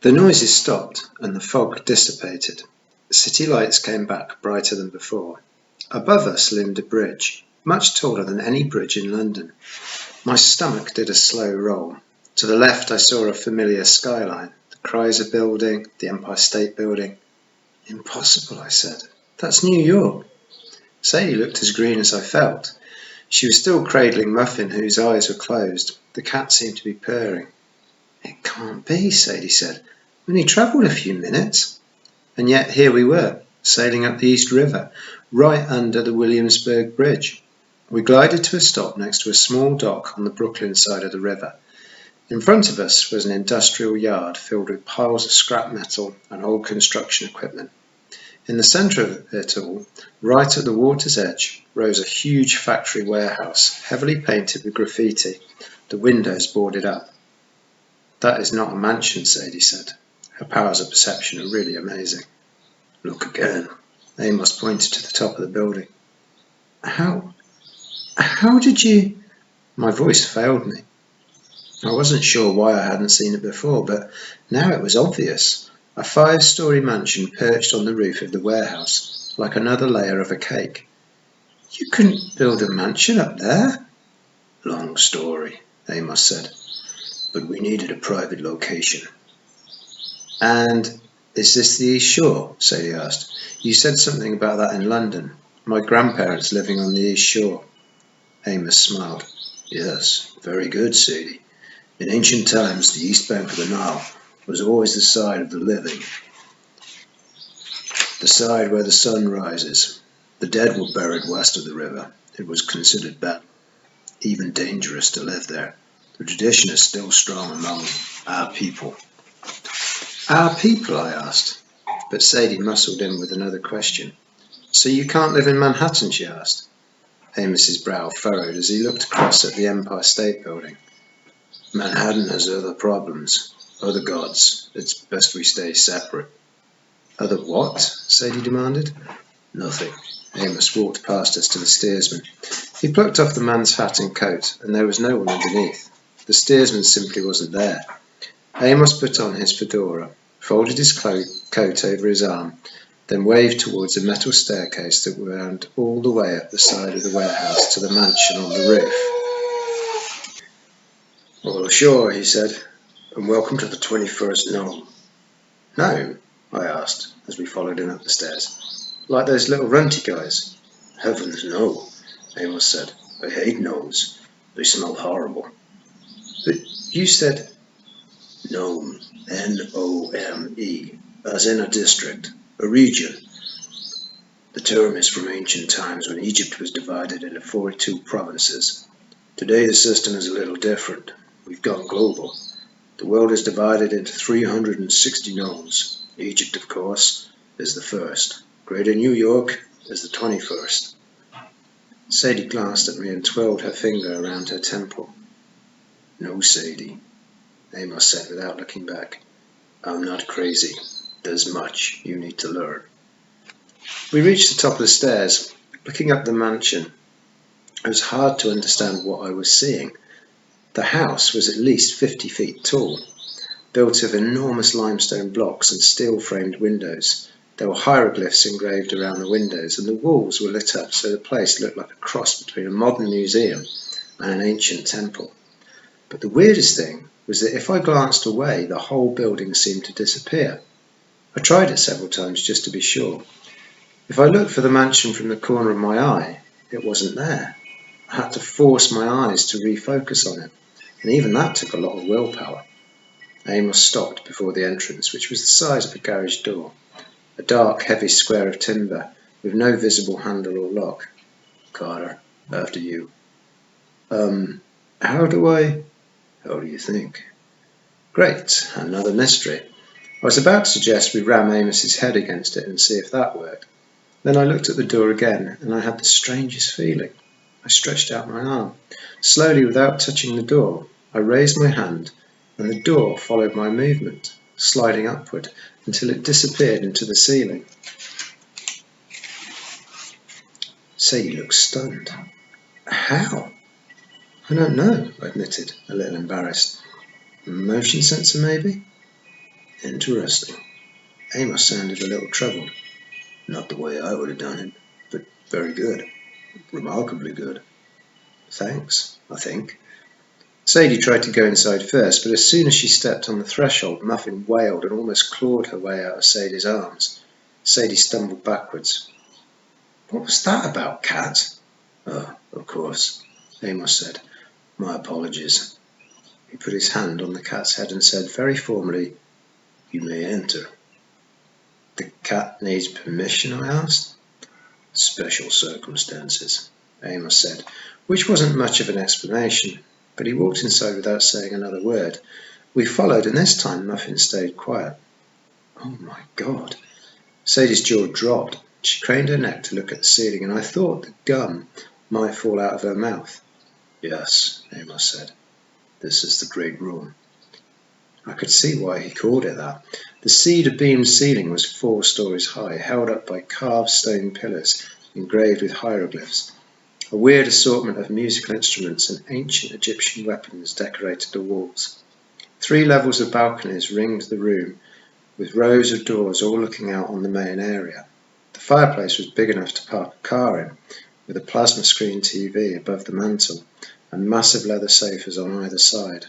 The noises stopped and the fog dissipated. City lights came back brighter than before. Above us loomed a bridge, much taller than any bridge in London. My stomach did a slow roll. To the left I saw a familiar skyline, the Chrysler Building, the Empire State Building. Impossible, I said. That's New York. Sadie looked as green as I felt. She was still cradling Muffin, whose eyes were closed. The cat seemed to be purring. It can't be, Sadie said. We only travelled a few minutes. And yet here we were, sailing up the East River, right under the Williamsburg Bridge. We glided to a stop next to a small dock on the Brooklyn side of the river. In front of us was an industrial yard filled with piles of scrap metal and old construction equipment. In the centre of it all, right at the water's edge, rose a huge factory warehouse, heavily painted with graffiti, the windows boarded up. That is not a mansion, Sadie said. Her powers of perception are really amazing. Look again. Amos pointed to the top of the building. How did you... My voice failed me. I wasn't sure why I hadn't seen it before, but now it was obvious. A 5-story mansion perched on the roof of the warehouse, like another layer of a cake. You couldn't build a mansion up there? Long story, Amos said, but we needed a private location. And is this the East Shore? Sadie asked. You said something about that in London. My grandparents living on the East Shore. Amos smiled. Yes, very good, Sadie. In ancient times, the east bank of the Nile was always the side of the living, the side where the sun rises. The dead were buried west of the river. It was considered bad, even dangerous to live there. The tradition is still strong among our people. Our people, I asked, but Sadie muscled in with another question. So you can't live in Manhattan, she asked. Amos's brow furrowed as he looked across at the Empire State Building. Manhattan has other problems, other gods. It's best we stay separate. Other what? Sadie demanded. Nothing. Amos walked past us to the steersman. He plucked off the man's hat and coat, and there was no one underneath. The steersman simply wasn't there. Amos put on his fedora, folded his coat over his arm, then waved towards a metal staircase that wound all the way up the side of the warehouse to the mansion on the roof. Well, sure, he said, and welcome to the 21st gnome. Gnome? I asked, as we followed him up the stairs. Like those little runty guys? Heavens, no, Amos said. I hate gnomes. They smell horrible. But you said... Nome, N-O-M-E, as in a district, a region. The term is from ancient times when Egypt was divided into 42 provinces. Today the system is a little different. We've gone global. The world is divided into 360 nomes. Egypt, of course, is the first. Greater New York is the 21st. Sadie glanced at me and twirled her finger around her temple. No, Sadie, Amos said without looking back. I'm not crazy. There's much you need to learn. We reached the top of the stairs. Looking up the mansion, it was hard to understand what I was seeing. The house was at least 50 feet tall, built of enormous limestone blocks and steel-framed windows. There were hieroglyphs engraved around the windows, and the walls were lit up so the place looked like a cross between a modern museum and an ancient temple. But the weirdest thing was that if I glanced away, the whole building seemed to disappear. I tried it several times just to be sure. If I looked for the mansion from the corner of my eye, it wasn't there. I had to force my eyes to refocus on it, and even that took a lot of willpower. Amos stopped before the entrance, which was the size of a garage door, a dark, heavy square of timber with no visible handle or lock. Carter, after you. How do you think? Great, another mystery. I was about to suggest we ram Amos's head against it and see if that worked. Then I looked at the door again, and I had the strangest feeling. I stretched out my arm. Slowly, without touching the door, I raised my hand, and the door followed my movement, sliding upward until it disappeared into the ceiling. Sadie looked stunned. How? I don't know, I admitted, a little embarrassed. Motion sensor, maybe? Interesting. Amos sounded a little troubled. Not the way I would have done it, but very good. Remarkably good. Thanks, I think. Sadie tried to go inside first, but as soon as she stepped on the threshold, Muffin wailed and almost clawed her way out of Sadie's arms. Sadie stumbled backwards. What was that about, Cat? Oh, of course, Amos said. My apologies. He put his hand on the cat's head and said very formally, You may enter. The cat needs permission, I asked. Special circumstances, Amos said, which wasn't much of an explanation, but he walked inside without saying another word. We followed, and this time Muffin stayed quiet. Oh my God. Sadie's jaw dropped. She craned her neck to look at the ceiling, and I thought the gum might fall out of her mouth. Yes, Amos said. This is the great room. I could see why he called it that. The cedar-beamed ceiling was 4 stories high, held up by carved stone pillars engraved with hieroglyphs. A weird assortment of musical instruments and ancient Egyptian weapons decorated the walls. 3 levels of balconies ringed the room, with rows of doors all looking out on the main area. The fireplace was big enough to park a car in, with a plasma screen TV above the mantel and massive leather sofas on either side.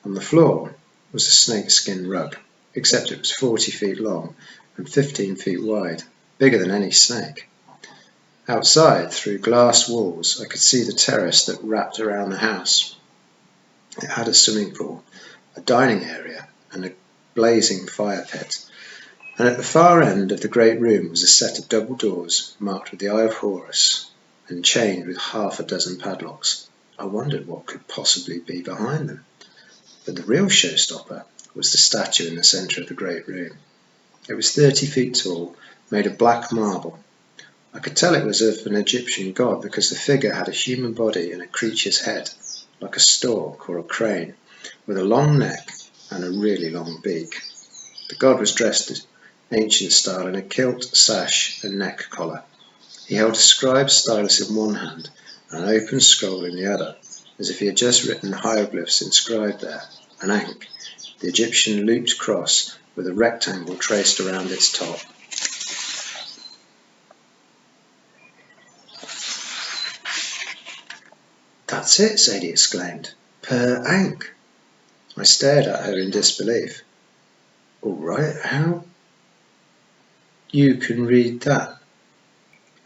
On the floor was a snakeskin rug, except it was 40 feet long and 15 feet wide, bigger than any snake. Outside, through glass walls, I could see the terrace that wrapped around the house. It had a swimming pool, a dining area, and a blazing fire pit. And at the far end of the great room was a set of double doors marked with the Eye of Horus and chained with half a dozen padlocks. I wondered what could possibly be behind them. But the real showstopper was the statue in the centre of the great room. It was 30 feet tall, made of black marble. I could tell it was of an Egyptian god because the figure had a human body and a creature's head, like a stork or a crane, with a long neck and a really long beak. The god was dressed in ancient style in a kilt, sash and neck collar. He held a scribe's stylus in one hand and an open scroll in the other, as if he had just written hieroglyphs inscribed there, an ankh, the Egyptian looped cross with a rectangle traced around its top. That's it, Sadie exclaimed. Per ankh. I stared at her in disbelief. All right, how? You can read that?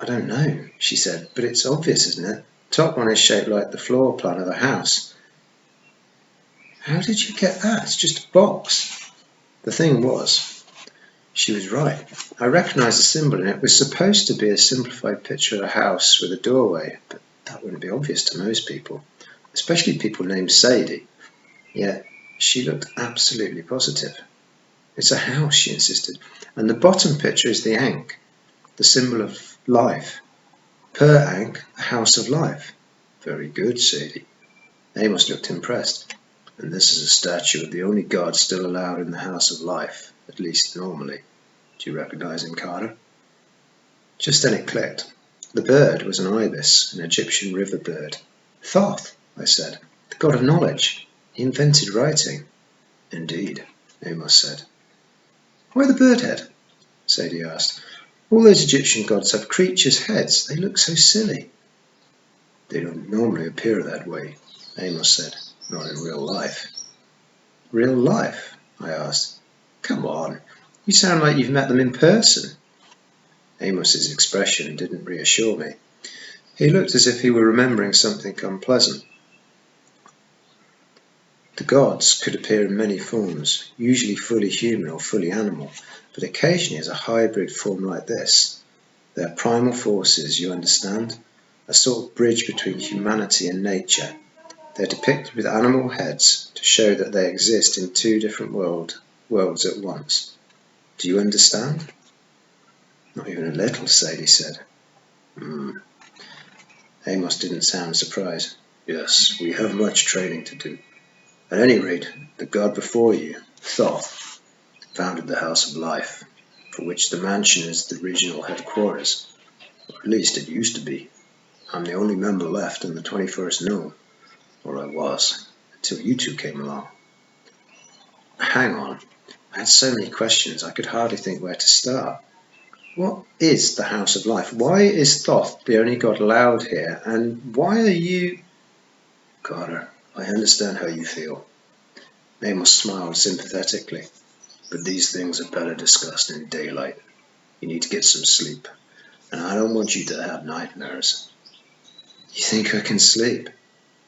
I don't know, she said, but it's obvious, isn't it? The top one is shaped like the floor plan of a house. How did you get that? It's just a box. The thing was, she was right. I recognised the symbol, and it was supposed to be a simplified picture of a house with a doorway, but that wouldn't be obvious to most people, especially people named Sadie. Yet she looked absolutely positive. It's a house, she insisted, and the bottom picture is the ankh, the symbol of life. Per ankh, a house of life. Very good, Sadie. Amos looked impressed. And this is a statue of the only god still allowed in the house of life, at least normally. Do you recognise him, Carter? Just then it clicked. The bird was an ibis, an Egyptian river bird. Thoth, I said, the god of knowledge. He invented writing. Indeed, Amos said. Why the bird head? Sadie asked. All those Egyptian gods have creatures' heads. They look so silly. They don't normally appear that way, Amos said. Not in real life. Real life? I asked. Come on, you sound like you've met them in person. Amos's expression didn't reassure me. He looked as if he were remembering something unpleasant. The gods could appear in many forms, usually fully human or fully animal, but occasionally as a hybrid form like this. They're primal forces, you understand? A sort of bridge between humanity and nature. They're depicted with animal heads to show that they exist in 2 different worlds at once. Do you understand? Not even a little, Sadie said. Amos didn't sound surprised. Yes, we have much training to do. At any rate, the god before you, Thoth, founded the House of Life, for which the mansion is the regional headquarters. Or at least it used to be. I'm the only member left in the 21st Nome. Or I was, until you 2 came along. Hang on, I had so many questions I could hardly think where to start. What is the House of Life? Why is Thoth the only god allowed here? And why are you... Carter, I understand how you feel. Amos smiled sympathetically. But these things are better discussed in daylight. You need to get some sleep. And I don't want you to have nightmares. You think I can sleep?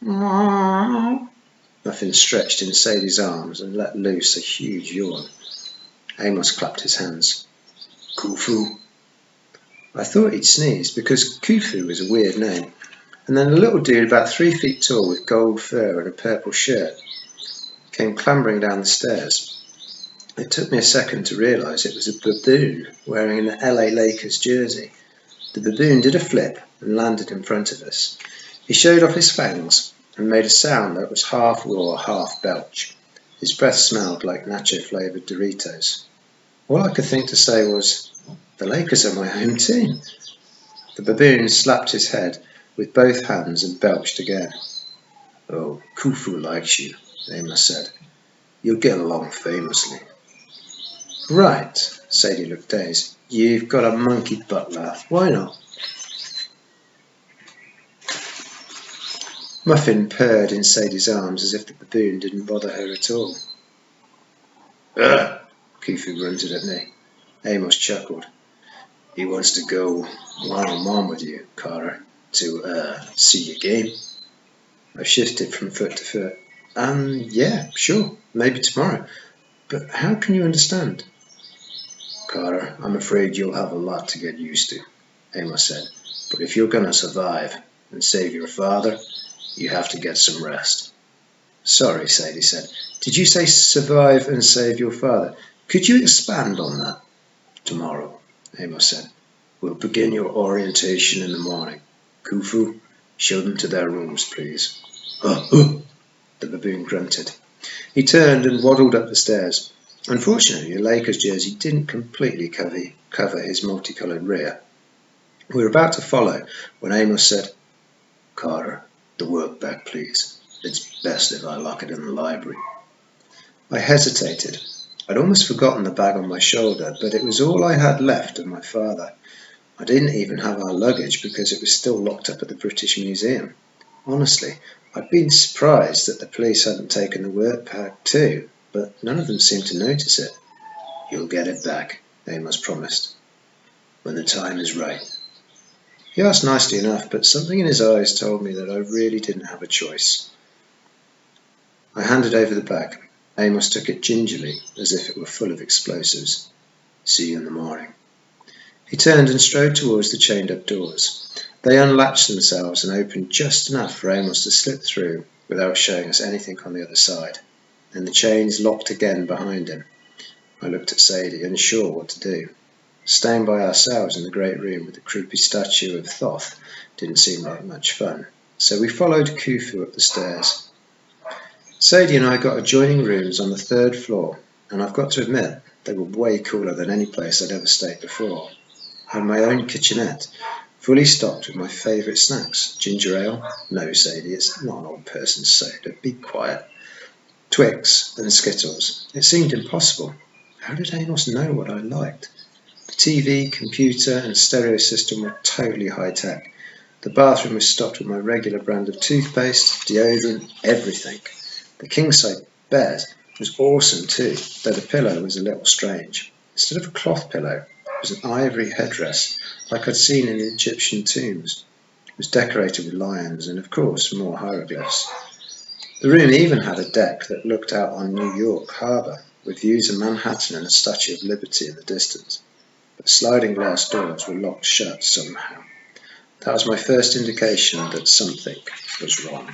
Muffin stretched in Sadie's arms and let loose a huge yawn. Amos clapped his hands. Khufu. I thought he'd sneezed because Khufu was a weird name. And then a little dude about 3 feet tall with gold fur and a purple shirt came clambering down the stairs. It took me a second to realise it was a baboon wearing an LA Lakers jersey. The baboon did a flip and landed in front of us. He showed off his fangs and made a sound that was half roar, half belch. His breath smelled like nacho-flavoured Doritos. All I could think to say was, "The Lakers are my home team." The baboon slapped his head with both hands and belched again. "Oh, Khufu likes you," Amos said. "You'll get along famously." "Right," Sadie looked dazed. "You've got a monkey butler. Why not?" Muffin purred in Sadie's arms as if the baboon didn't bother her at all. "Ugh!" Khufu grunted at me. Amos chuckled. "He wants to go one-on-one with you, Carter, to see your game." I shifted from foot to foot. Yeah, sure, maybe tomorrow. But how can you understand?" "Carter, I'm afraid you'll have a lot to get used to," Amos said. "But if you're going to survive and save your father, you have to get some rest." "Sorry," Sadie said. "Did you say survive and save your father? Could you expand on that?" "Tomorrow," Amos said. "We'll begin your orientation in the morning. Khufu, show them to their rooms, please." The baboon grunted. He turned and waddled up the stairs. Unfortunately, the Lakers jersey didn't completely cover his multicoloured rear. We were about to follow when Amos said, "Carter, the work bag, please. It's best if I lock it in the library." I hesitated. I'd almost forgotten the bag on my shoulder, but it was all I had left of my father. I didn't even have our luggage because it was still locked up at the British Museum. Honestly, I'd been surprised that the police hadn't taken the work bag too, but none of them seemed to notice it. "You'll get it back," Amos promised, "when the time is right." He asked nicely enough, but something in his eyes told me that I really didn't have a choice. I handed over the bag. Amos took it gingerly, as if it were full of explosives. "See you in the morning." He turned and strode towards the chained-up doors. They unlatched themselves and opened just enough for Amos to slip through without showing us anything on the other side. Then the chains locked again behind him. I looked at Sadie, unsure what to do. Staying by ourselves in the great room with the creepy statue of Thoth didn't seem like much fun, so we followed Khufu up the stairs. Sadie and I got adjoining rooms on the 3rd floor, and I've got to admit, they were way cooler than any place I'd ever stayed before. I had my own kitchenette, fully stocked with my favourite snacks. Ginger ale? No, Sadie, it's not an old person's soda. Be quiet. Twix and Skittles. It seemed impossible. How did Amos know what I liked? The TV, computer and stereo system were totally high-tech. The bathroom was stocked with my regular brand of toothpaste, deodorant, everything. The king-size bed was awesome too, though the pillow was a little strange. Instead of a cloth pillow, it was an ivory headdress like I'd seen in Egyptian tombs. It was decorated with lions and, of course, more hieroglyphs. The room even had a deck that looked out on New York Harbour, with views of Manhattan and a Statue of Liberty in the distance. But sliding glass doors were locked shut somehow. That was my first indication that something was wrong.